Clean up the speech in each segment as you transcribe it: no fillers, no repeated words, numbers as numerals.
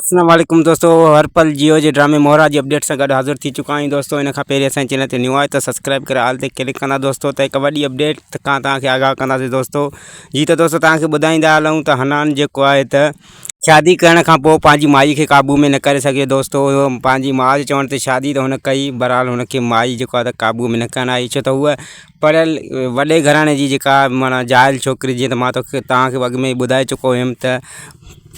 अस्सलाम वालेकुम दोस्तों, हर पल जियो जे ड्रामे मोहरा जी अपडेट से गॾु हाज़िर थी चुका आहियूं दोस्तों। इन खां पहिरीं असांजे चैनल ते न्यू आहे त सब्सक्राइब करे आल ते क्लिक कंदा दोस्तों। त हिकु वॾी अपडेट खां तव्हांखे आगाह कंदासीं दोस्तों। जी त दोस्तों तव्हांखे ॿुधाईंदा हलूं त हनान जेको आहे त शादी करण खां पोइ पंहिंजी माई खे क़ाबू में न करे सघे दोस्तों। पंहिंजी माउ जे चवण ते शादी त हुन कई, बहरहाल हुनखे माई जेको आहे त क़ाबू में न करणु आई, छो त उहा पढ़ियल वॾे घराणे जी जेका माना जाइल छोकिरी, जीअं त मां तव्हांखे अॻु में ई ॿुधाए चुको हुयुमि त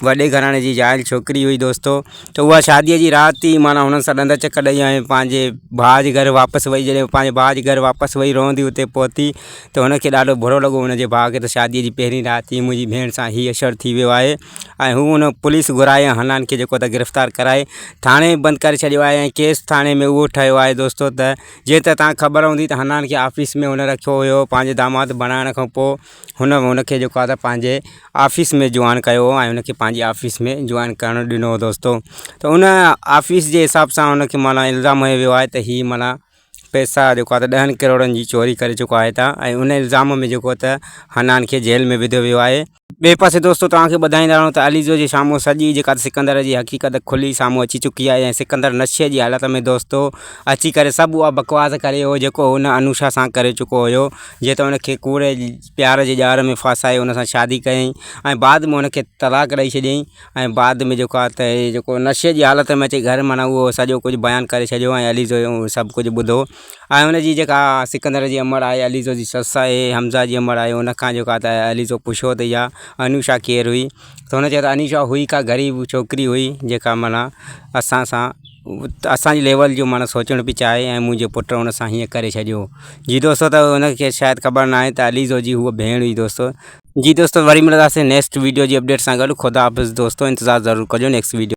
वॾे घराणे जी जाइल छोकिरी हुई दोस्तों। त उहा शादीअ जी राति ई माना हुननि सां ॾंद चक ॾेई ऐं पंहिंजे भाउ जे घर वापसि वई। जॾहिं पंहिंजे भाउ जे घर वापसि वई रहंदी हुते पहुती त हुनखे ॾाढो बुरो लॻो हुनजे भाउ खे त शादीअ जी पहिरीं राति ई मुंहिंजी भेण सां हीअ असरु थी वियो आहे। ऐं हू हुन पुलिस घुराए हनान खे जेको त गिरफ़्तार कराए थाणे बंदि करे छॾियो आहे ऐं केस थाणे में उहो ठहियो आहे दोस्तों। त जीअं त तव्हांखे ख़बर हूंदी त हनान खे ऑफिस में हुन रखियो हुयो पंहिंजे दामाद बणाइण खां पोइ। हुनखे जेको आहे त पंहिंजे ऑफिस में जॉइन कयो ऐं हुनखे पंहिंजी ऑफिस में जॉइन करणु ॾिनो दोस्तों। त उन ऑफिस जे हिसाब सां हुनखे माना इल्ज़ाम हयो वियो आहे त हीअ माना पैसा जेको आहे त 10 करोड़नि जी चोरी करे चुको आहे था ऐं उन इल्ज़ाम में जेको त हनान खे जेल में विधो वियो आहे। ॿिए पासे दोस्तों तव्हांखे ॿुधाईंदा रहूं त अलीज़ो जे साम्हूं सॼी जेका सिकंदर जी हक़ीक़त खुली साम्हूं अची चुकी आहे ऐं सिकंदर नशे जी हालत में दोस्तों अची करे सभु उहा बकवास करे हो जेको हुन अनुषा सां करे चुको हुयो। जीअं त हुनखे कूड़े प्यार जे ॼार में फासाए हुन सां शादी कयईं ऐं बाद में हुनखे तलाक ॾेई छॾियईं ऐं बाद में जेको आहे त जेको नशे जी हालत में अची घर माना उहो सॼो कुझु बयानु करे छॾियो ऐं अलीज़ो सभु कुझु ॿुधो। ऐं हुनजी जेका सिकंदर जी अमड़ आहे, अलीज़ो जी ससु आहे, हमज़ा जी अमड़ आहे, हुनखां जेको आहे त अलीज़ो पुछियो त इहा अनुषा केरु हुई त हुन चयो त अनुषा हुई का ग़रीब छोकिरी हुई जेका माना असांजी लेवल जो माना सोचणु बि चाहे ऐं मुंहिंजे पुट हुन सां हीअं करे छॾियो। जी दोस्तों त हुनखे शायदि ख़बर न आहे त अलीज़ो जी हूअ भेण हुई दोस्तों। जी दोस्तों वरी मिलंदासीं नेक्स्ट वीडियो जी अपडेट सां गॾु। ख़ुदा हाफ़िज़ दोस्तों, इंतज़ारु ज़रूरु कजो नेक्स्ट वीडियो।